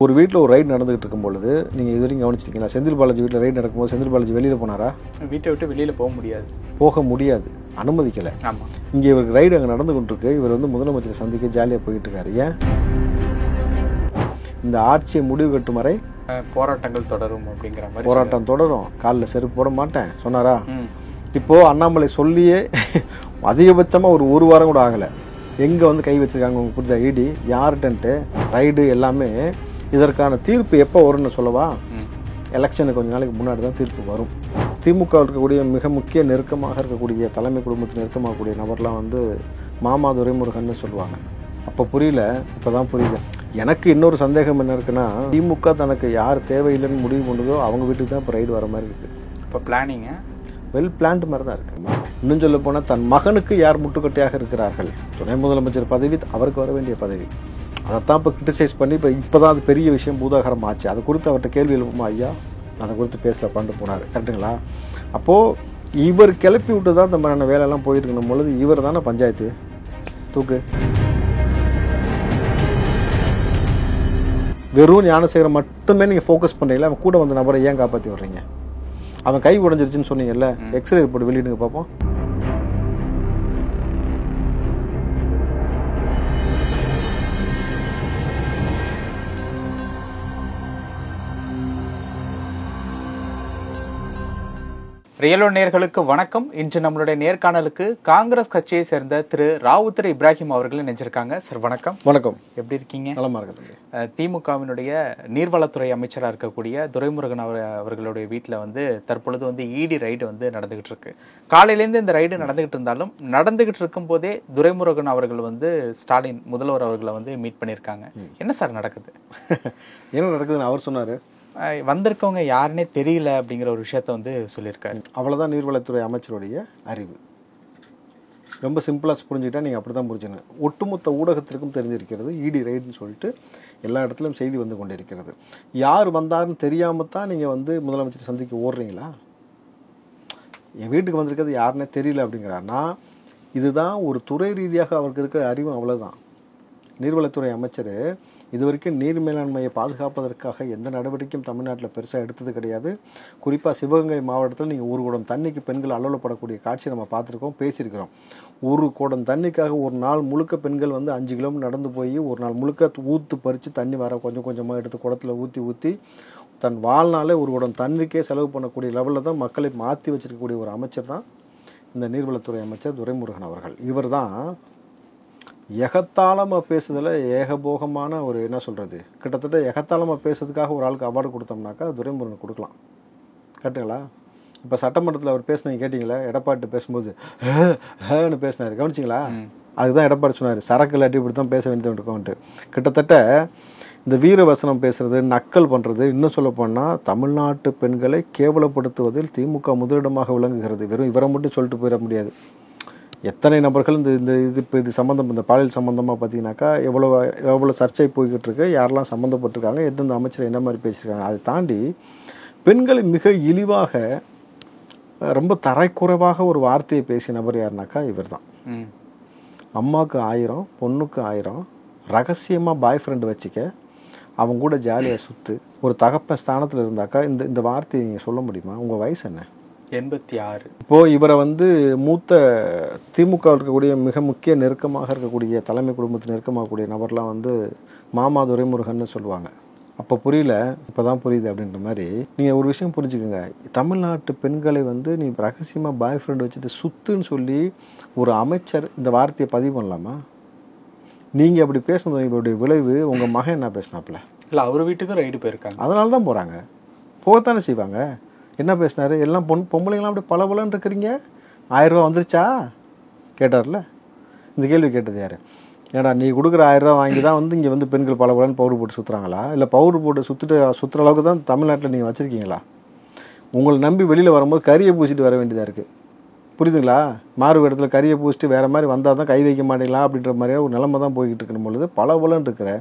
ஒரு வீட்டில் ஒரு ரைடு நடந்துகிட்டு இருக்கும் பொழுது நீங்கள் இது வரைக்கும் கவனிச்சிருக்கீங்களா? செந்தில் பாலாஜி வீட்டில் ரைடு நடக்கும்போது செந்தில் பாலாஜி வெளியில் போனாரா? வீட்டை விட்டு வெளியில் போக முடியாது, அனுமதிக்கலை. ஆமாம். இங்கே இவருக்கு ரைடு அங்கே நடந்து கொண்டிருக்கு. இவர் வந்து முதலமைச்சரை சந்திக்க ஜாலியாக போயிட்டு இருக்காரு. ஏன்? இந்த ஆட்சியை முடிவு கட்டும் வரை போராட்டங்கள் தொடரும் அப்படிங்கிற மாதிரி. போராட்டம் தொடரும், காலில் செருப்பு போட மாட்டேன் சொன்னாரா? இப்போ அண்ணாமலை சொல்லியே அதிகபட்சமாக ஒரு வாரம் கூட ஆகலை. எங்கே வந்து கை வச்சிருக்காங்க உங்களுக்கு புரிஞ்ச ஐடி யார்கிட்டன்ட்டு ரைடு எல்லாமே. இதற்கான தீர்ப்பு எப்போ வரும்னு சொல்லவா? எலெக்ஷனுக்கு கொஞ்ச நாளைக்கு முன்னாடி தான் தீர்ப்பு வரும். திமுக இருக்கக்கூடிய மிக முக்கிய நெருக்கமாக இருக்கக்கூடிய தலைமை குடும்பத்தில் நெருக்கமாகக்கூடிய நபர்லாம் வந்து மாமா துரைமுருகன்னு சொல்லுவாங்க. அப்போ புரியல, இப்போ தான் புரியுது. எனக்கு இன்னொரு சந்தேகம் என்ன இருக்குன்னா, திமுக தனக்கு யார் தேவையில்லைன்னு முடிவு பண்ணுதோ அவங்க வீட்டுக்கு தான் இப்போ ரைடு வர மாதிரி இருக்குது. இப்போ பிளானிங்க வெல் பிளான்டு மாதிரி தான் இருக்கு. இன்னும் சொல்ல போனால் தன் மகனுக்கு யார் முட்டுக்கட்டையாக இருக்கிறார்கள். துணை முதலமைச்சர் பதவி அவருக்கு வர வேண்டிய பதவி. அதைத்தான் இப்போ கிரிட்டிசைஸ் பண்ணி இப்போ தான் அது பெரிய விஷயம் பூதாகரம் ஆச்சு. அதை குறித்து அவர்கிட்ட கேள்வி எழுப்புமா? ஐயா அதை குறித்து பேசல பண்ணிட்டு போனார். கரெக்டுங்களா? அப்போது இவர் கிளப்பி விட்டு தான் இந்த மாதிரியான வேலையெல்லாம் போயிட்டு இருக்கணும் பொழுது இவர் தானே பஞ்சாயத்து தூக்கு. வெறும் ஞானசேகரன் மட்டுமே நீங்கள் ஃபோக்கஸ் பண்ணுறீங்களா? அவன் கூட வந்த நபரை ஏன் காப்பாற்றி விடுறீங்க? அவன் கை உடஞ்சிருச்சுன்னு சொன்னீங்கல்ல, எக்ஸ்ரே ரிப்போர்ட் வெளியிடுங்க பார்ப்போம். ரியலோ நேயர்களுக்கு வணக்கம். இன்று நம்மளுடைய நேர்காணலுக்கு காங்கிரஸ் கட்சியை சேர்ந்த திரு ராவுத்தர் இப்ராஹிம் அவர்கள் நினைச்சிருக்காங்க. சார் வணக்கம். வணக்கம். எப்படி இருக்கீங்க? நலமா இருக்குது. திமுகவினுடைய நீர்வளத்துறை அமைச்சராக இருக்கக்கூடிய துரைமுருகன் அவர்களுடைய வீட்டில் வந்து தற்பொழுது வந்து இடி ரைடு வந்து நடந்துகிட்டு இருக்கு. காலையிலேருந்து இந்த ரைடு நடந்துகிட்டு இருந்தாலும் நடந்துகிட்டு இருக்கும் போதே துரைமுருகன் அவர்கள் வந்து ஸ்டாலின் முதல்வர் அவர்களை வந்து மீட் பண்ணியிருக்காங்க. என்ன சார் நடக்குது? என்ன நடக்குதுன்னு அவர் சொன்னார். வந்திருக்கவங்க யாருன்னே தெரியல அப்படிங்கிற ஒரு விஷயத்த வந்து சொல்லியிருக்காரு. அவ்வளோதான் நீர்வளத்துறை அமைச்சருடைய அறிவு. ரொம்ப சிம்பிளாக புரிஞ்சுக்கிட்டா நீங்கள் அப்படி தான் புரிஞ்சுங்க. ஒட்டுமொத்த ஊடகத்திற்கும் தெரிஞ்சிருக்கிறது இடி ரைடுன்னு சொல்லிட்டு எல்லா இடத்துலையும் செய்தி வந்து கொண்டு இருக்கிறது. யார் வந்தாருன்னு தெரியாமல் தான் நீங்கள் வந்து முதலமைச்சர் சந்திக்க ஓடுறீங்களா? என் வீட்டுக்கு வந்திருக்கிறது யாருன்னே தெரியல அப்படிங்கிறாருன்னா இதுதான் ஒரு துறை ரீதியாக அவருக்கு இருக்கிற அறிவு. அவ்வளோதான். நீர்வளத்துறை அமைச்சர் இது வரைக்கும் நீர் மேலாண்மையை பாதுகாப்பதற்காக எந்த நடவடிக்கையும் தமிழ்நாட்டில் பெருசாக எடுத்தது கிடையாது. குறிப்பாக சிவகங்கை மாவட்டத்தில் நீங்கள் ஒரு குடம் தண்ணிக்கு பெண்கள் அலுவலப்படக்கூடிய காட்சியை நம்ம பார்த்துருக்கோம், பேசியிருக்கிறோம். ஒரு குடம் தண்ணிக்காக ஒரு நாள் முழுக்க பெண்கள் வந்து 5 கிலோமீட்டர் நடந்து போய் ஒரு நாள் முழுக்க ஊற்று பறித்து தண்ணி வர கொஞ்சம் கொஞ்சமாக எடுத்து குடத்தில் ஊற்றி தன் வாழ்நாளே ஒரு குடம் தண்ணிக்கே செலவு பண்ணக்கூடிய லெவலில் தான் மக்களை மாற்றி வச்சிருக்கக்கூடிய ஒரு அமைச்சர் தான் இந்த நீர்வளத்துறை அமைச்சர் துரைமுருகன் அவர்கள். இவர் தான் எகத்தாளமாக பேசுறதுல ஏகபோகமான ஒரு என்ன சொல்கிறது, கிட்டத்தட்ட எகத்தாளமாக பேசுறதுக்காக ஒரு ஆளுக்கு அவார்டு கொடுத்தோம்னாக்கா துரைமுருகன் கொடுக்கலாம். கரெக்டுங்களா? இப்போ சட்டமன்றத்தில் அவர் பேசினீங்க கேட்டிங்களா? எடப்பாடி பேசும்போது ஹேன்னு பேசினார், கவனிச்சிங்களா? அதுதான் எடப்பாடி சொன்னார், சரக்கு இல்லாட்டி இப்படி தான் பேச வேண்டியது. கிட்டத்தட்ட இந்த வீரவசனம் பேசுறது, நக்கல் பண்ணுறது, இன்னும் சொல்ல போனால் தமிழ்நாட்டு பெண்களை கேவலப்படுத்துவதில் திமுக முதலிடமாக விளங்குகிறது. வெறும் இவரை மட்டும் சொல்லிட்டு போயிட முடியாது. எத்தனை நபர்கள் இது சம்மந்தம், இந்த பாலியல் சம்மந்தமாக பார்த்தீங்கன்னாக்கா எவ்வளோ சர்ச்சை போய்கிட்டு இருக்கு, யாரெல்லாம் சம்மந்தப்பட்டிருக்காங்க, எந்தெந்த அமைச்சர் என்ன மாதிரி பேசியிருக்காங்க. அதை தாண்டி பெண்களை மிக இழிவாக ரொம்ப தரைக்குறைவாக ஒரு வார்த்தையை பேசிய நபர் யாருனாக்கா இவர் தான். அம்மாவுக்கு 1000 பொண்ணுக்கு 1000 ரகசியமாக பாய் ஃப்ரெண்டு வச்சுக்க, அவங்க கூட ஜாலியாக சுற்று, ஒரு தகப்பன் ஸ்தானத்தில் இருந்தாக்கா இந்த வார்த்தையை நீங்கள் சொல்ல முடியுமா? உங்கள் வயசு என்ன? 86. இப்போது இவரை வந்து மூத்த திமுக இருக்கக்கூடிய மிக முக்கிய நெருக்கமாக இருக்கக்கூடிய தலைமை குடும்பத்தில் நெருக்கமாகக்கூடிய நபர்லாம் வந்து மாமா துரைமுருகன்னு சொல்லுவாங்க. அப்போ புரியல, இப்போ தான் புரியுது அப்படின்ற மாதிரி. நீங்கள் ஒரு விஷயம் புரிஞ்சுக்கோங்க, தமிழ்நாட்டு பெண்களை வந்து நீ ரகசியமாக பாய் ஃப்ரெண்டு வச்சுட்டு சுத்துன்னு சொல்லி ஒரு அமைச்சர் இந்த வார்த்தையை பதிவு பண்ணலாமா? நீங்கள் அப்படி பேசுனது இவருடைய விளைவு உங்கள் மகன் என்ன பேசினாப்புல? இல்லை, அவர் வீட்டுக்கும் ரைடு போயிருக்காங்க. அதனால தான் போகிறாங்க, போகத்தானே செய்வாங்க. என்ன பேசினாரு? எல்லாம் பொம்பளைங்களாம் அப்படி பலபலன்னு இருக்கிறீங்க, 1000 ரூபா வந்துருச்சா கேட்டார்ல. இந்த கேள்வி கேட்டது யார்? ஏடா நீ கொடுக்குற 1000 ரூபா வாங்கி தான் வந்து இங்கே வந்து பெண்கள் பலபலன்னு பவுடர் போட்டு சுற்றுறாங்களா? இல்லை பவுடர் போட்டு சுற்றுற அளவுக்கு தான் தமிழ்நாட்டில் நீங்கள் வச்சுருக்கீங்களா? உங்களை நம்பி வெளியில் வரும்போது கறியை பூசிட்டு வர வேண்டியதாக இருக்குது. புரியுதுங்களா? மாறு இடத்துல கறியை பூசிட்டு வேறு மாதிரி வந்தால் தான் கை வைக்க மாட்டீங்களா அப்படின்ற மாதிரியே ஒரு நிலைமை தான் போய்கிட்டு இருக்கணும் பொழுது பலபலன்னு இருக்கிற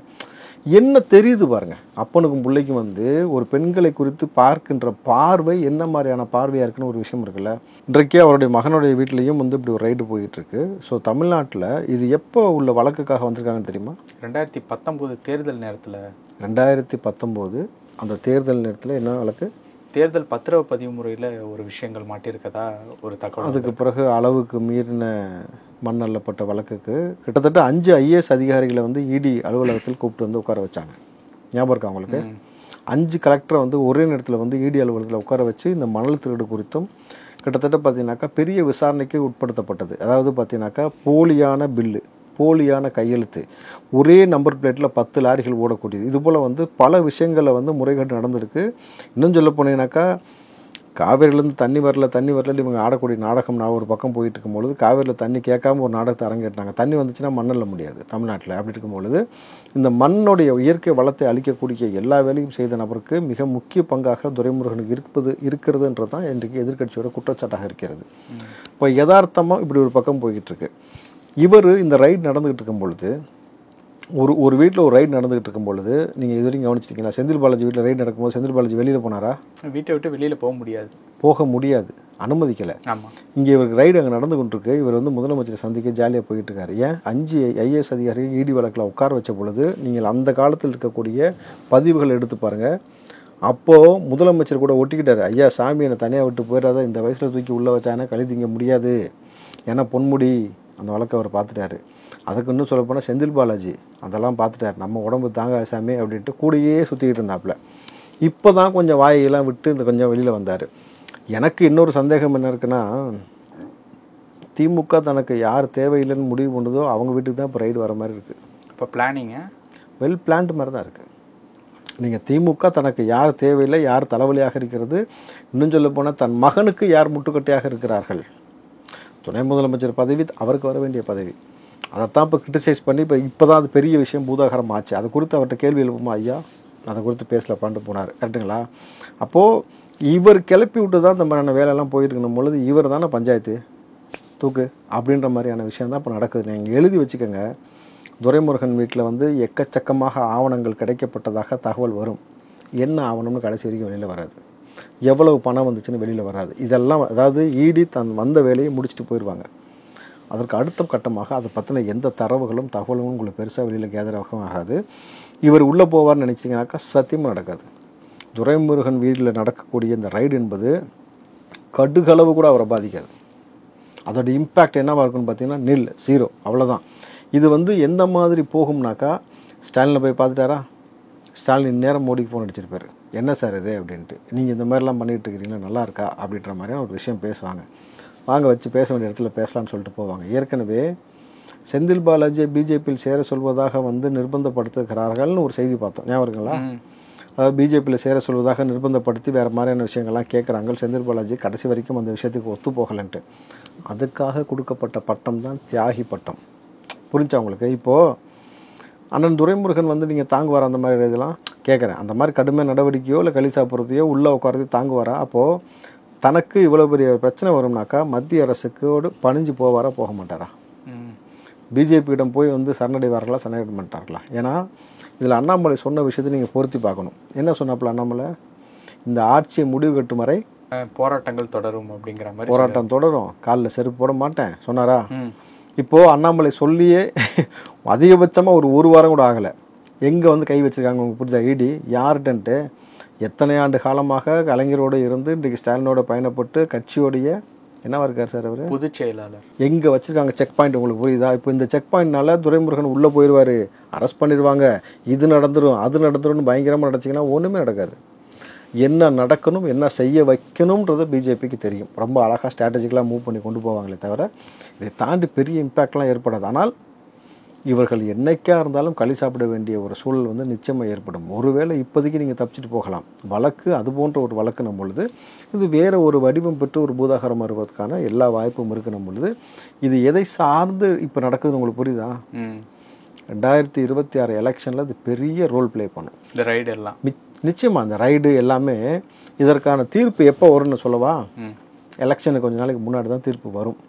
என்ன தெரியுது பாருங்க, அப்பனுக்கும் பிள்ளைக்கும் வந்து ஒரு பெண்களை குறித்து பார்க்கின்ற பார்வை என்ன மாதிரியான பார்வையாக இருக்குன்னு ஒரு விஷயம் இருக்குல்ல. இன்றைக்கே அவருடைய மகனுடைய வீட்லேயும் வந்து இப்படி ஒரு ரைடு போயிட்டு இருக்கு. ஸோ தமிழ்நாட்டில் இது எப்போ உள்ள வழக்குக்காக வந்திருக்காங்கன்னு தெரியுமா? 2019 தேர்தல் நேரத்தில். 2019 அந்த தேர்தல் நேரத்தில் என்ன வழக்கு? தேர்தல் பத்திரப்பதிவு முறையில் ஒரு விஷயங்கள் மாட்டியிருக்கதா ஒரு தகவல். அதுக்கு பிறகு அளவுக்கு மீறின மண் அள்ளப்பட்ட வழக்குக்கு கிட்டத்தட்ட 5 IAS அதிகாரிகளை வந்து இடி அலுவலகத்தில் கூப்பிட்டு வந்து உட்கார வச்சாங்க. ஞாபகம் இருக்கா அவங்களுக்கு? 5 கலெக்டரை வந்து ஒரே நேரத்தில் வந்து இடி அலுவலகத்தில் உட்கார வச்சு இந்த மணல் திருடு குறித்தும் கிட்டத்தட்ட பார்த்தீங்கன்னாக்கா பெரிய விசாரணைக்கு உட்படுத்தப்பட்டது. அதாவது பார்த்தீங்கன்னாக்கா போலியான பில்லு, போலியான கையெழுத்து, ஒரே நம்பர் பிளேட்டில் 10 லாரிகள் ஓடக்கூடியது, இது போல் வந்து பல விஷயங்களில் வந்து முறைகேடு நடந்திருக்கு. இன்னும் சொல்ல போனீங்கன்னாக்கா காவேரியிலேருந்து தண்ணி வரல இவங்க ஆடக்கூடிய நாடகம் நான் ஒரு பக்கம் போயிட்டு இருக்கும்பொழுது காவேரியில் தண்ணி கேட்காம ஒரு நாடகத்தை அரங்கேட்டாங்க. தண்ணி வந்துச்சுன்னா மண்ணல்ல முடியாது தமிழ்நாட்டில். அப்படி இருக்கும்பொழுது இந்த மண்ணுடைய இயற்கை வளத்தை அளிக்கக்கூடிய எல்லா வேலையும் செய்த நபருக்கு மிக முக்கிய பங்காக துரைமுருகனுக்கு இருக்கிறதுன்றது தான் இன்றைக்கு எதிர்க்கட்சியோட குற்றச்சாட்டாக இருக்கிறது. இப்போ யதார்த்தமாக இப்படி ஒரு பக்கம் போய்கிட்டு இருக்கு. இவர் இந்த ரைடு நடந்துகிட்டு இருக்கும் பொழுது ஒரு வீட்டில் ஒரு ரைடு நடந்துகிட்டு இருக்கும் பொழுது நீங்கள் இது வரைக்கும் கவனிச்சிட்டிங்களா? செந்தில் பாலாஜி வீட்டில் ரைடு நடக்கும்போது செந்தில் பாலாஜி வெளியில் போனாரா? வீட்டை விட்டு வெளியில் போக முடியாது, அனுமதிக்கலை. இங்கே இவருக்கு ரைடு அங்கே நடந்து கொண்டிருக்கு. இவர் வந்து முதலமைச்சரை சந்திக்க ஜாலியாக போயிட்டு இருக்காரு. ஏன் 5 IAS அதிகாரிகள் இடி வழக்கில் உட்கார வச்ச பொழுது நீங்கள் அந்த காலத்தில் இருக்கக்கூடிய பதிவுகள் எடுத்து பாருங்கள். அப்போது முதலமைச்சர் கூட ஒட்டிக்கிட்டாரு, ஐயா சாமி என்னை தனியாக விட்டு போயிடாத, இந்த வயசில் தூக்கி உள்ளே வச்சானே கழி திங்க முடியாது, ஏன்னா பொன்முடி அந்த வழக்கை அவர் பார்த்துட்டாரு. அதுக்கு இன்னும் சொல்லப்போனால் செந்தில் பாலாஜி அதெல்லாம் பார்த்துட்டார், நம்ம உடம்பு தாங்க சாமி அப்படின்ட்டு கூடையே சுற்றிக்கிட்டு இருந்தாப்புல. இப்போ தான் கொஞ்சம் வாயெல்லாம் விட்டு இந்த கொஞ்சம் வெளியில் வந்தார். எனக்கு இன்னொரு சந்தேகம் என்ன இருக்குன்னா, திமுக தனக்கு யார் தேவையில்லைன்னு முடிவு பண்ணுதோ அவங்க வீட்டுக்கு தான் இப்போ ரைடு வர மாதிரி இருக்குது. இப்போ பிளானிங்க வெல் பிளான்டு மாதிரி தான் இருக்குது. நீங்கள் திமுக தனக்கு யார் தேவையில்லை, யார் தலைவலியாக இருக்கிறது, இன்னும் சொல்ல போனால் தன் மகனுக்கு யார் முட்டுக்கட்டையாக இருக்கிறார்கள். துணை முதலமைச்சர் பதவி அவருக்கு வர வேண்டிய பதவி, அதைத்தான் இப்போ கிரிட்டிசைஸ் பண்ணி இப்போ தான் அது பெரிய விஷயம் பூதாகரம் ஆச்சு. அதை குறித்து அவர்கிட்ட கேள்வி எழுப்புமா, ஐயா அதை குறித்து பேசல பண்ணிட்டு போனார், கரெக்டுங்களா? அப்போது இவர் கிளப்பி விட்டு தான் இந்த மாதிரியான வேலையெல்லாம் போயிருக்கணும் பொழுது இவர் தானே பஞ்சாயத்து தூக்கு அப்படின்ற மாதிரியான விஷயம் தான் இப்போ நடக்குது. நீங்கள் எழுதி வச்சுக்கோங்க, துரைமுருகன் வீட்டில் வந்து எக்கச்சக்கமாக ஆவணங்கள் கிடைக்கப்பட்டதாக தகவல் வரும். என்ன ஆவணம்னு கடைசி வரைக்கும் வெளியில் வராது, எவ்வளவு பணம் வந்துச்சுன்னு வெளியில் வராது. இதெல்லாம் அதாவது இடி தன் வந்த வேலையை முடிச்சுட்டு போயிடுவாங்க. அதற்கு அடுத்த கட்டமாக அதை பற்றின எந்த தரவுகளும் தகவலும் உங்களுக்கு பெருசாக வெளியில் கேதராகவும் ஆகாது. இவர் உள்ளே போவார்னு நினச்சிங்கனாக்கா சத்தியமாக நடக்காது. துரைமுருகன் வீட்டில் நடக்கக்கூடிய இந்த ரைடு என்பது கடுகளவு கூட அவரை பாதிக்காது. அதோட இம்பேக்ட் என்னவாக இருக்குன்னு பார்த்தீங்கன்னா நில் 0, அவ்வளோதான். இது வந்து எந்த மாதிரி போகும்னாக்கா, ஸ்டாலினை போய் பார்த்துட்டாரா, ஸ்டாலின் நேரம் மோடிக்கு ஃபோன் அடிச்சிருப்பார், என்ன சார் இது அப்படின்ட்டு, நீங்கள் இந்த மாதிரிலாம் பண்ணிகிட்டு இருக்கிறீங்களா, நல்லா இருக்கா அப்படின்ற மாதிரியான ஒரு விஷயம் பேசுவாங்க. வாங்க வச்சு பேச வேண்டிய இடத்துல பேசலான்னு சொல்லிட்டு போவாங்க. ஏற்கனவே செந்தில் பாலாஜியை பிஜேபியில் சேர சொல்வதாக வந்து நிர்பந்தப்படுத்துகிறார்கள்னு ஒரு செய்தி பார்த்தோம், ஞாபகம் இருக்குங்களா? அதாவது பிஜேபியில் சேர சொல்வதாக நிர்பந்தப்படுத்தி வேறு மாதிரியான விஷயங்கள்லாம் கேட்குறாங்க. செந்தில் பாலாஜி கடைசி வரைக்கும் அந்த விஷயத்துக்கு ஒத்து போகலன்ட்டு அதுக்காக கொடுக்கப்பட்ட பட்டம் தான் தியாகி பட்டம். புரிஞ்சா உங்களுக்கு? இப்போது அண்ணன் துரைமுருகன் வந்து நீங்கள் தாங்குவாரா அந்த மாதிரி இதெல்லாம் கேட்குறேன். அந்த மாதிரி கடுமையான நடவடிக்கையோ இல்லை களி சாப்பிட்றதையோ உள்ளே உட்காரதையோ தாங்குவாரா? அப்போது தனக்கு இவ்வளோ பெரிய பிரச்சனை வரும்னாக்கா மத்திய அரசுக்கோடு பணிஞ்சு போவாரா, போக மாட்டாரா? பிஜேபியிடம் போய் வந்து சரணடைவார்களா, சரணடை மாட்டார்களா? ஏன்னா இதில் அண்ணாமலை சொன்ன விஷயத்தை நீங்கள் பொருத்தி பார்க்கணும். என்ன சொன்னாப்புல அண்ணாமலை, இந்த ஆட்சியை முடிவு கட்டும் வரை போராட்டங்கள் தொடரும் அப்படிங்கிற மாதிரி. போராட்டம் தொடரும், காலில் செருப்பு போட மாட்டேன் சொன்னாரா? இப்போது அண்ணாமலை சொல்லியே அதிகபட்சமாக ஒரு வாரம் கூட ஆகலை. எங்கே வந்து கை வச்சுருக்காங்க உங்களுக்கு புரியுதா? இடி யார்கிட்டன்ட்டு எத்தனை ஆண்டு காலமாக கலைஞரோடு இருந்து இன்றைக்கு ஸ்டாலினோட பயணப்பட்டு கட்சியோடைய என்னவா இருக்கார் சார் அவர், பொதுச் செயலாளர், எங்கே வச்சுருக்காங்க செக் பாயிண்ட் உங்களுக்கு புரியுதா? இப்போ இந்த செக் பாயிண்ட்னால துரைமுருகன் உள்ளே போயிடுவார், அரெஸ்ட் பண்ணிடுவாங்க, இது நடந்துடும் அது நடந்துடும்னு பயங்கரமாக நடச்சிங்கன்னா ஒன்றுமே நடக்காது. என்ன நடக்கணும், என்ன செய்ய வைக்கணுன்றது பிஜேபிக்கு தெரியும். ரொம்ப அழகாக ஸ்ட்ராட்டஜிக்கலாக மூவ் பண்ணி கொண்டு போவாங்களே தவிர இதை தாண்டி பெரிய இம்பேக்ட்லாம் ஏற்படாது. ஆனால் இவர்கள் என்னைக்கா இருந்தாலும் களி சாப்பிட வேண்டிய ஒரு சூழல் வந்து நிச்சயமாக ஏற்படும். ஒருவேளை இப்போதைக்கு நீங்கள் தப்பிச்சுட்டு போகலாம், வழக்கு அது போன்ற ஒரு வழக்கு பொழுது இது வேறு ஒரு வடிவம் பெற்று ஒரு பூதாகரம் வருவதற்கான எல்லா வாய்ப்பும் இருக்கணும் பொழுது இது எதை சார்ந்து இப்போ நடக்குதுன்னு உங்களுக்கு புரியுதா? 2026 எலெக்ஷனில் இது பெரிய ரோல் ப்ளே பண்ணும் இந்த ரைடு எல்லாம். நிச்சயமாக அந்த ரைடு எல்லாமே இதற்கான தீர்ப்பு எப்போ வரும்னு சொல்லவா? எலெக்ஷனுக்கு கொஞ்ச நாளைக்கு முன்னாடி தான் தீர்ப்பு வரும்.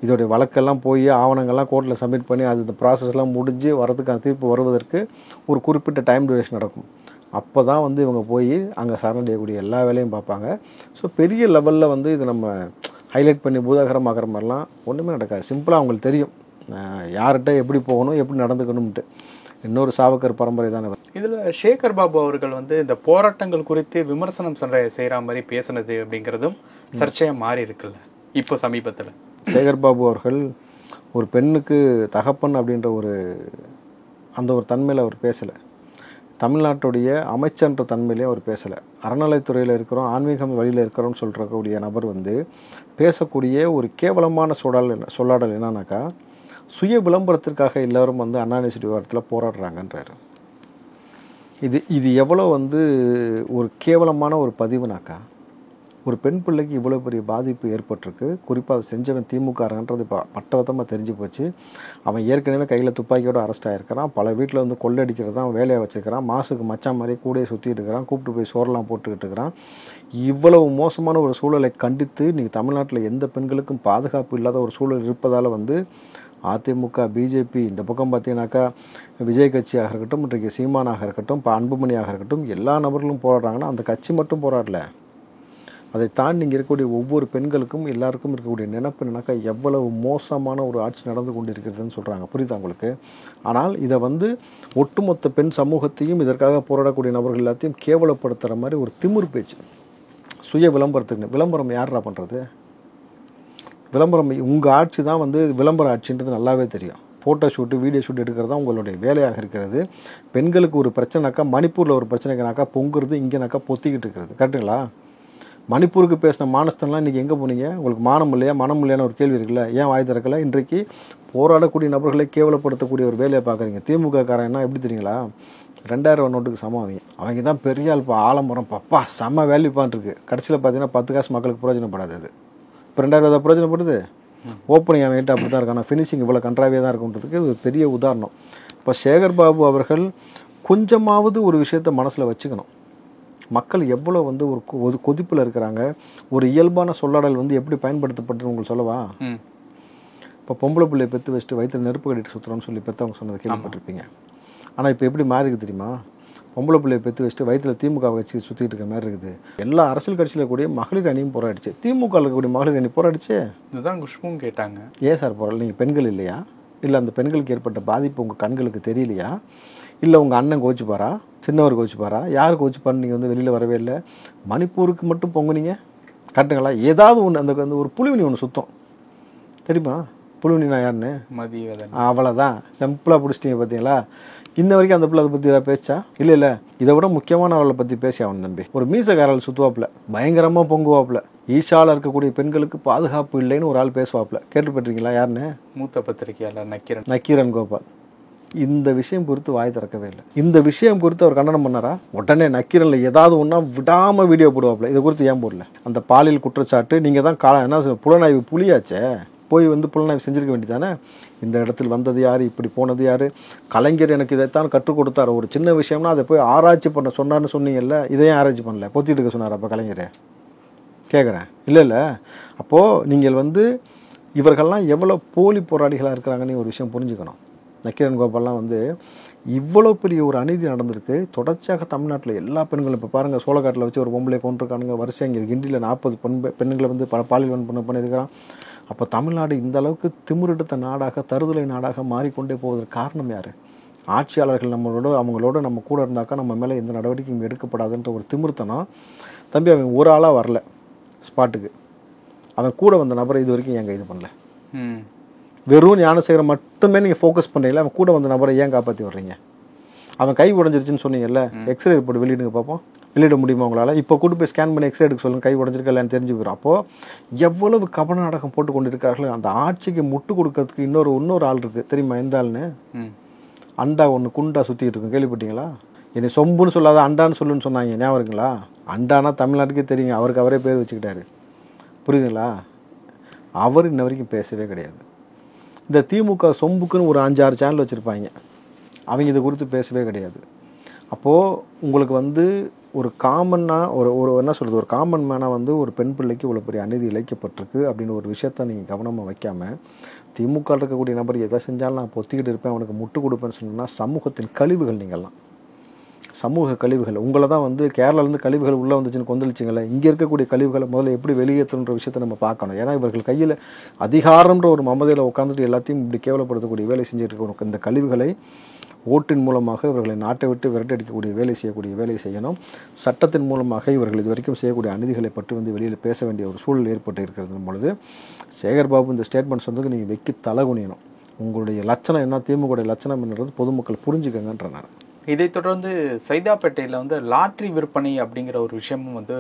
இதோடைய வழக்கெல்லாம் போய் ஆவணங்கள்லாம் கோர்ட்டில் சப்மிட் பண்ணி அது இந்த ப்ராசஸ்லாம் முடிஞ்சு வரதுக்கான தீர்ப்பு வருவதற்கு ஒரு குறிப்பிட்ட டைம் டியூரேஷன் நடக்கும். அப்போ தான் வந்து இவங்க போய் அங்கே சரணடையக்கூடிய எல்லா வேலையும் பார்ப்பாங்க. ஸோ பெரிய லெவலில் வந்து இது நம்ம ஹைலைட் பண்ணி பூதாகரமாகிற மாதிரிலாம் ஒன்றுமே நடக்காது. சிம்பிளாக அவங்களுக்கு தெரியும் யார்கிட்ட எப்படி போகணும், எப்படி நடந்துக்கணும்ட்டு. இன்னொரு சாவக்கர் பரம்பரை தானே. இதில் சேகர் பாபு அவர்கள் வந்து இந்த போராட்டங்கள் குறித்து விமர்சனம் செய்கிற மாதிரி பேசுனது அப்படிங்கிறதும் சர்ச்சையாக மாறி இருக்குல்ல இப்போ சமீபத்தில். சேகர் பாபு அவர்கள் ஒரு பெண்ணுக்கு தகப்பன் அப்படின்ற அந்த ஒரு தன்மையில் அவர் பேசலை. தமிழ்நாட்டுடைய அமைச்சன்ற தன்மையிலே அவர் பேசலை. அறநிலைத்துறையில் இருக்கிறோம், ஆன்மீகம் வழியில் இருக்கிறோம்னு சொல்கிறக்கூடிய நபர் வந்து பேசக்கூடிய ஒரு கேவலமான சொல்லாடல் என்னன்னாக்கா, சுய விளம்பரத்திற்காக எல்லோரும் வந்து அண்ணா யூனிவர்சிட்டி வாரத்தில் போராடுறாங்கன்றாரு. இது எவ்வளோ வந்து ஒரு கேவலமான ஒரு பதிவுனாக்கா, ஒரு பெண் பிள்ளைக்கு இவ்வளோ பெரிய பாதிப்பு ஏற்பட்டிருக்கு. குறிப்பாக அதை செஞ்சவன் திமுகன்றது இப்போ பட்டவத்தமாக தெரிஞ்சு போச்சு. அவன் ஏற்கனவே கையில் துப்பாக்கியோடு அரெஸ்ட் ஆகிருக்கிறான். பல வீட்டில் வந்து கொள்ளடிக்கிறது தான் வேலையை வச்சுருக்கிறான். மாசுக்கு மச்சான் மாதிரி கூடையை சுற்றிட்டு இருக்கிறான். கூப்பிட்டு போய் சோறெல்லாம் போட்டுக்கிட்டு இருக்கிறான். இவ்வளவு மோசமான ஒரு சூழலை கண்டித்து நீங்கள் தமிழ்நாட்டில் எந்த பெண்களுக்கும் பாதுகாப்பு இல்லாத ஒரு சூழல் இருப்பதால் வந்து அதிமுக, பிஜேபி, இந்த பக்கம் பார்த்தீங்கன்னாக்கா விஜய் கட்சியாக இருக்கட்டும், இன்றைக்கு சீமானாக இருக்கட்டும், இப்போ அன்புமணியாக இருக்கட்டும், எல்லா நபர்களும் போராடுறாங்கன்னா அந்த கட்சி மட்டும் போராடல. அதை தாண்டி இங்கே இருக்கக்கூடிய ஒவ்வொரு பெண்களுக்கும் எல்லாருக்கும் இருக்கக்கூடிய நினைப்பு என்னன்னாக்கா எவ்வளவு மோசமான ஒரு ஆட்சி நடந்து கொண்டு இருக்கிறதுன்னு சொல்கிறாங்க. புரியுதா உங்களுக்கு? ஆனால் இதை வந்து ஒட்டுமொத்த பெண் சமூகத்தையும் இதற்காக போராடக்கூடிய நபர்கள் எல்லாத்தையும் கேவலப்படுத்துகிற மாதிரி ஒரு திமிர் பேச்சு. சுய விளம்பரத்துக்கு விளம்பரம் யாரா பண்ணுறது? விளம்பரம் உங்கள் ஆட்சி தான் வந்து விளம்பர ஆட்சின்றது நல்லாவே தெரியும். ஃபோட்டோ ஷூட்டு, வீடியோ ஷூட் எடுக்கிறது தான் உங்களுடைய வேலையாக இருக்கிறது. பெண்களுக்கு ஒரு பிரச்சனைனாக்கா, மணிப்பூரில் ஒரு பிரச்சனைக்குனாக்கா பொங்குறது, இங்கேனாக்கா பொத்திக்கிட்டு இருக்கிறது. கரெக்டுங்களா? மணிப்பூருக்கு பேசின மானஸ்தன்லாம் இன்றைக்கி எங்கே போனீங்க? உங்களுக்கு மானம் இல்லையா, மனம் இல்லையான்னு ஒரு கேள்வி இருக்குல்ல. ஏன் வாய் திறக்கலை? இன்றைக்கு போராடக்கூடிய நபர்களை கேவலப்படுத்தக்கூடிய ஒரு வேலையை பார்க்குறீங்க. திமுக காரன்னா எப்படி தெரியுங்களா? 2000 நோட்டுக்கு சமம். அவங்க தான் பெரிய ஆள். இப்போ ஆலமரம் பப்பா செம்ம வேல்யூப்பான் இருக்குது. கடைசியில் பார்த்தீங்கன்னா 10 காசு மக்களுக்கு பிரயோஜனப்படாது. அது இப்போ 2000 பிரயோஜனப்படுது. ஓப்பனிங் அவன் கிட்ட அப்படி தான் இருக்கான். ஃபினிஷிங் இவ்வளோ கன்றாவியாக தான் இருக்குன்றதுக்கு இது ஒரு பெரிய உதாரணம். இப்போ சேகர் பாபு அவர்கள் கொஞ்சமாவது ஒரு விஷயத்த மனசில் வச்சுக்கணும். மக்கள் எவ்வளோ வந்து ஒரு கொதிப்பில் இருக்கிறாங்க. ஒரு இயல்பான சொல்லாடல் வந்து எப்படி பயன்படுத்தப்பட்டு உங்களுக்கு சொல்லவா? இப்போ பொம்பளை பிள்ளையை பெற்று வச்சுட்டு வயிற்றில் நெருப்பு கட்டிட்டு சுற்றுறோன்னு சொல்லி பெற்றவங்க சொன்னதை கேள்விப்பட்டிருப்பீங்க. ஆனால் இப்போ எப்படி மாறி இருக்குது தெரியுமா? பொம்பளை பிள்ளையை பெற்று வச்சுட்டு வயிற்றில் திமுக வச்சு சுற்றிட்டு இருக்கிற மாதிரி இருக்குது. எல்லா அரசியல் கட்சியில் கூடிய மகளிர் அணியும் போராடிச்சு. திமுக இருக்கக்கூடிய மகளிர் அணி போராடிச்சு. இதுதான் குஷ்பும் கேட்டாங்க. ஏன் சார் போராடல? நீங்கள் பெண்கள் இல்லையா? இல்லை அந்த பெண்களுக்கு ஏற்பட்ட பாதிப்பு உங்கள் கண்களுக்கு தெரியலையா? இல்லை உங்கள் அண்ணன் கோச்சுப்பாரா? சின்னவர் கோச்சுப்பாரா? யார் கோச்சுப்பாருன்னு நீங்கள் வந்து வெளியில் வரவே இல்லை. மணிப்பூருக்கு மட்டும் பொங்குனீங்க. கரெக்டுங்களா? ஏதாவது ஒன்று அந்த ஒரு புலிவினி ஒன்று சுத்தம் தெரியுமா? புலிவினா யாருன்னு? மதிய அவ்வளோதான். சிம்பிளாக பிடிச்சிட்டிங்க. பார்த்தீங்களா? இன்ன வரைக்கும் அந்த பிள்ளை அதை பற்றி ஏதாவது பேசா? இல்லை இதை விட முக்கியமான அவளை பற்றி பேசி அவன் தம்பி ஒரு மீசக்காரல் சுற்றுவாப்பில் பயங்கரமாக பொங்குவாப்பில். ஈஷாவில் இருக்கக்கூடிய பெண்களுக்கு பாதுகாப்பு இல்லைன்னு ஒரு ஆள் பேசுவாப்பில். கேட்டுப்பட்டிருக்கீங்களா? யாருன்னு? மூத்த பத்திரிகையாளர் நக்கீரன் கோபால். இந்த விஷயம் குறித்து வாய் திறக்கவே இல்லை. இந்த விஷயம் குறித்து அவர் கண்டனம் பண்ணாரா? உடனே நக்கீரனில் ஏதாவது ஒன்றா விடாமல் வீடியோ போடுவாப்பில். இதை குறித்து ஏன் போடல? அந்த பாலியல் குற்றச்சாட்டு நீங்கள் தான் என்ன புலனாய்வு புலியாச்சே, போய் வந்து புலனாய்வு செஞ்சிருக்க வேண்டியதானே. இந்த இடத்தில் வந்தது யார், இப்படி போனது யார், கலைஞர் எனக்கு இதைத்தான் கற்றுக் கொடுத்தார், ஒரு சின்ன விஷயம்னா அதை போய் ஆராய்ச்சி பண்ண சொன்னார்னு சொன்னீங்கல்ல. இதையும் ஆராய்ச்சி பண்ணல, பொத்திட்டு இருக்க சொன்னார் அப்போ கலைஞர்? கேட்குறேன். இல்லை அப்போது நீங்கள் வந்து இவர்கள்லாம் எவ்வளோ போலி போராளிகளாக இருக்கிறாங்கன்னு ஒரு விஷயம் புரிஞ்சுக்கணும். நக்கீரன் கோபால்லாம் வந்து இவ்வளோ பெரிய ஒரு அநீதி நடந்திருக்கு. தொடர்ச்சியாக தமிழ்நாட்டில் எல்லா பெண்களும் இப்போ பாருங்கள், சோளக்காட்டில் வச்சு ஒரு பொம்பளை கொண்டிருக்கானுங்க. வரிசை இங்கே கிண்டியில் 40 பெண்களை வந்து பாலியல் வன்புணர்வு பண்ணியிருக்கிறான். அப்போ தமிழ்நாடு இந்த அளவுக்கு திமிரெடுத்த நாடாக, தருதலை நாடாக மாறிக்கொண்டே போவதற்கு காரணம் யார்? ஆட்சியாளர்கள் அவங்களோட நம்ம கூட இருந்தாக்கா நம்ம மேலே எந்த நடவடிக்கையும் எடுக்கப்படாதுன்ற ஒரு திமிர்த்தனம். தம்பி அவன் ஒரு ஆளாக வரல ஸ்பாட்டுக்கு. அவன் கூட வந்த நபரை இது வரைக்கும் ஏன் கைது பண்ணல? வெறும் ஞானசேகரன் மட்டுமே நீங்கள் ஃபோக்கஸ் பண்ணுறீங்களா? அவன் கூட வந்த நபரை ஏன் காப்பாற்றி வர்றீங்க? அவன் கை உடஞ்சிருச்சுன்னு சொன்னீங்கல்ல, எக்ஸ்ரே ரிப்போர்ட் வெளியிடுங்க பார்ப்போம். வெளியிட முடியுமா உங்களால்? இப்போ கூட்டு போய் ஸ்கேன் பண்ணி எக்ஸ்ரே எடுக்க சொல்லுங்கள், கை உடஞ்சிருக்கா இல்லைன்னு தெரிஞ்சு போயிடும். அப்போது எவ்வளவு கபட நாடகம் போட்டு கொண்டு இருக்கிறார்கள். அந்த ஆட்சிக்கு முட்டு கொடுக்கறதுக்கு இன்னொரு ஆள் இருக்குது தெரியுமா? எந்த ஆள்னு? அண்டா ஒன்று குண்டா சுற்றிட்டு இருக்கும். கேள்விப்பட்டீங்களா? என்னை சொம்புன்னு சொல்லாத அண்டான்னு சொல்லுன்னு சொன்னாங்க, ஞாபகம் இருக்குங்களா? அண்டானா தமிழ்நாட்டுக்கே தெரியுங்க. அவருக்கு அவரே பேர் வச்சுக்கிட்டாரு. புரியுதுங்களா? அவர் இன்ன வரைக்கும் பேசவே கிடையாது. இந்த திமுக சொம்புக்குன்னு ஒரு 5-6 சேனல் வச்சுருப்பாங்க. அவங்க இதை குறித்து பேசவே கிடையாது. அப்போது உங்களுக்கு வந்து ஒரு காமனாக ஒரு என்ன சொல்கிறது, ஒரு காமன் மேனாக வந்து ஒரு பெண் பிள்ளைக்கு இவ்வளோ பெரிய அநீதி இழைக்கப்பட்டிருக்கு அப்படின்னு ஒரு விஷயத்த நீங்கள் கவனமாக வைக்காமல் திமுக இருக்கக்கூடிய நபர் எதை செஞ்சாலும் நான் பொத்திக்கிட்டு இருப்பேன், அவனுக்கு முட்டு கொடுப்பேன்னு சொன்னோன்னா சமூகத்தின் கழிவுகள் நீங்கள்லாம். சமூக கழிவுகள் உங்களை தான் வந்து கேரளாலேருந்து கழிவுகள் உள்ளே வந்துச்சுன்னு கொந்தளிச்சிங்களே, இங்கே இருக்கக்கூடிய கழிவுகளை முதல்ல எப்படி வெளியேற்றணுன்ற விஷயத்தை நம்ம பார்க்கணும். ஏன்னா இவர்கள் கையில் அதிகாரம்ன்ற ஒரு மமதையில் உட்காந்துட்டு எல்லாத்தையும் இப்படி கேவலப்படுத்தக்கூடிய வேலை செஞ்சுட்டு இருக்க இந்த கழிவுகளை ஓட்டின் மூலமாக இவர்களை நாட்டை விட்டு விரட்டடிக்கக்கூடிய வேலை செய்யக்கூடிய வேலை செய்யணும். சட்டத்தின் மூலமாக இவர்கள் இது வரைக்கும் செய்யக்கூடிய அநீதிகளை பற்றி வந்து வெளியில் பேச வேண்டிய ஒரு சூழல் ஏற்பட்டு இருக்கிறது பொழுது சேகர்பாபு இந்த ஸ்டேட்மெண்ட் சொன்னதுக்கு நீங்கள் வெக்கி தலகுனியணும். உங்களுடைய லட்சணம் என்ன, திமுக லட்சணம் என்னன்றது பொதுமக்கள் புரிஞ்சுக்கங்கன்ற நான். இதை தொடர்ந்து சைதாப்பேட்டையில் வந்து லாட்ரி விற்பனை அப்படிங்கிற ஒரு விஷயமும் வந்து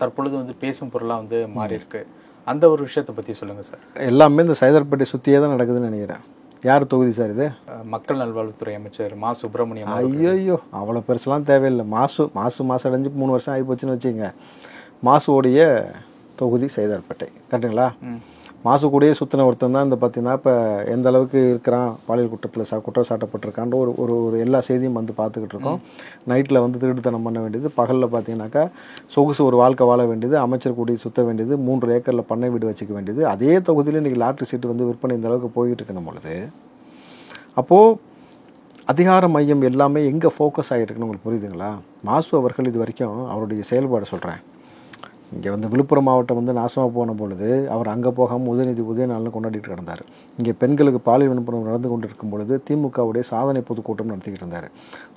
தற்பொழுது வந்து பேசும் பொருளாக வந்து மாறி இருக்கு. அந்த ஒரு விஷயத்தை பற்றி சொல்லுங்கள் சார். எல்லாமே இந்த சைதாப்பேட்டை சுற்றியே தான் நடக்குதுன்னு நினைக்கிறேன். யார் தொகுதி சார் இது? மக்கள் நல்வாழ்வுத்துறை அமைச்சர் மா சுப்பிரமணியம். ஐயோ அவ்வளோ பெருசெல்லாம் தேவையில்லை. மாசு அடைஞ்சு 3 வருஷம் ஆகி போச்சுன்னு வச்சுங்க. மாசுவோடைய தொகுதி சைதாப்பேட்டை, கரெக்டுங்களா? மாசு கூடயே சுற்றின ஒருத்தன் தான் இந்த பார்த்தீங்கன்னா இப்போ எந்த அளவுக்கு இருக்கிறான், பாலியல் குற்றத்தில் குற்றம் சாட்டப்பட்டிருக்கான்ற ஒரு எல்லா செய்தியும் வந்து பார்த்துக்கிட்டு இருக்கோம். நைட்டில் வந்து திருட்டுத்தனம் பண்ண வேண்டியது, பகலில் பார்த்தீங்கன்னாக்கா சொகுசு ஒரு வாழ்க்கை வாழ வேண்டியது, அமைச்சர் கூடி சுற்ற வேண்டியது, 3 ஏக்கரில் பண்ணை வீடு வச்சுக்க வேண்டியது. அதே தொகுதியில் இன்றைக்கி லாட்ரி சீட்டு வந்து விற்பனை இந்த அளவுக்கு போய்கிட்டு இருக்கணும் பொழுது, அப்போது அதிகார மையம் எல்லாமே எங்கே ஃபோக்கஸ் ஆகிட்டு இருக்குன்னு உங்களுக்கு புரியுதுங்களா? மாசு அவர்கள் இது வரைக்கும் அவருடைய செயல்பாடு சொல்கிறேன், இங்கே வந்து விழுப்புரம் மாவட்டம் வந்து நாசமாக போன பொழுது அவர் அங்கே போகாமல் உதயநாள்னு கொண்டாடிட்டு கிடந்தார். இங்கே பெண்களுக்கு பாலியல் வன்புணர்வு நடந்து கொண்டு இருக்கும் பொழுது திமுகவுடைய சாதனை பொதுக்கூட்டம் நடத்திக்கிட்டு இருந்தார்.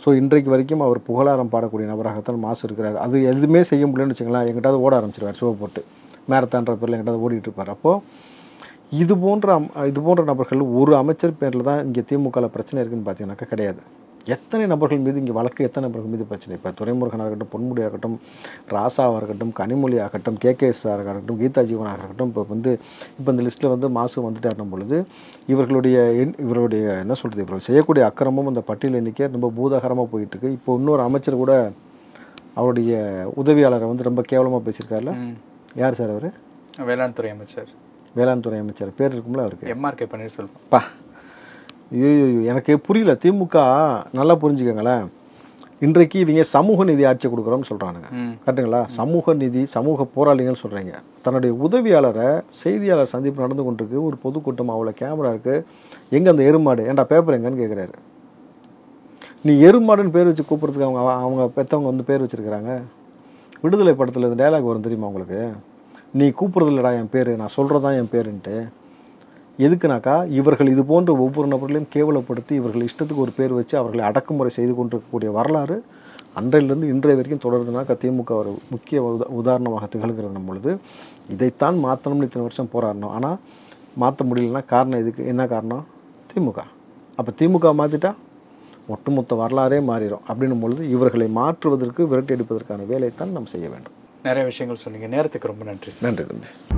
ஸோ இன்றைக்கு வரைக்கும் அவர் புகழாரம் பாடக்கூடிய நபராகத்தான் மாசு இருக்கிறார். அது எதுவுமே செய்ய முடியலன்னு வச்சுக்கலாம், எங்கிட்டாவது ஓட ஆரம்பிச்சிருவார், சிவ போட்டு மேரத்தான்ற பேரில் எங்கிட்டாவது ஓடிட்டு இருப்பார். அப்போது இது போன்ற நபர்கள் ஒரு அமைச்சர் பேரில் தான் இங்கே திமுகவில் பிரச்சனை இருக்குதுன்னு பார்த்தீங்கன்னாக்கா கிடையாது. எத்தனை நபர்கள் மீது இங்கே வழக்கு, எத்தனை நபர்கள் மீது பிரச்சனை. இப்போ துரைமுருகனாக இருக்கட்டும், பொன்முடி ஆகட்டும், ராசாவாக இருக்கட்டும், கனிமொழி ஆகட்டும், கேகேஎஸ் ஆகட்டும், கீதா ஜீவனாக இருக்கட்டும், இப்போ இந்த லிஸ்ட்டில் வந்து மாசு வந்துட்டாருன்னும் பொழுது இவர்களுடைய என்ன சொல்கிறது, இவர்கள் செய்யக்கூடிய அக்கிரமும் அந்த பட்டியல் எண்ணிக்கை ரொம்ப பூதாகரமாக போயிட்டுருக்கு. இப்போ இன்னொரு அமைச்சர் கூட அவருடைய உதவியாளரை வந்து ரொம்ப கேவலமாக பேசியிருக்காருல. யார் சார் அவர்? வேளாண் துறை அமைச்சர். வேளாண் துறை அமைச்சர் பேர் இருக்கும்ல அவருக்கு, எம்ஆர்கே பன்னீர்செல்வம். பா ஐயோ எனக்கு புரியல. திமுக நல்லா புரிஞ்சுக்கங்களேன், இன்றைக்கு இவங்க சமூக நீதி ஆட்சி கொடுக்குறோம்னு சொல்கிறானுங்க, கரெக்டுங்களா? சமூக நீதி, சமூக போராளிகள்னு சொல்கிறீங்க. தன்னுடைய உதவியாளரை செய்தியாளர் சந்திப்பு நடந்து கொண்டிருக்கு, ஒரு பொதுக்கூட்டம், அவ்வளோ கேமரா இருக்குது, எங்கே அந்த எருமாடு, ஏன்டா பேப்பர் எங்கன்னு கேட்குறாரு. நீ எருமாடுன்னு பேர் வச்சு கூப்பிட்றதுக்கு அவங்க பெற்றவங்க வந்து பேர் வச்சுருக்கிறாங்க. விடுதலை படத்தில் இந்த டைலாக் வரும் தெரியுமா உங்களுக்கு? நீ கூப்பிட்றது இல்லடா என் பேர், நான் சொல்கிறதான் என் பேருன்ட்டு. எதுக்குனாக்கா இவர்கள் இது போன்ற ஒவ்வொரு நபர்களையும் கேவலப்படுத்தி இவர்கள் இஷ்டத்துக்கு ஒரு பேர் வச்சு அவர்களை அடக்குமுறை செய்து கொண்டிருக்கக்கூடிய வரலாறு அன்றையிலிருந்து இன்றைய வரைக்கும் தொடருதுனாக்கா திமுக ஒரு முக்கிய உதாரணமாக திகழ்கிறது பொழுது இதைத்தான் மாற்றணும்னு இத்தனை வருஷம் போராடணும். ஆனால் மாற்ற முடியலன்னா காரணம் இதுக்கு என்ன காரணம்? திமுக. அப்போ திமுக மாற்றிட்டா ஒட்டுமொத்த வரலாறே மாறிடும். அப்படின்னும் பொழுது இவர்களை மாற்றுவதற்கு, விரட்டி அடிப்பதற்கான வேலையைத்தான் நாம் செய்ய வேண்டும். நிறைய விஷயங்கள் சொன்னீங்க. நேரத்துக்கு ரொம்ப நன்றி. நன்றி தம்பி.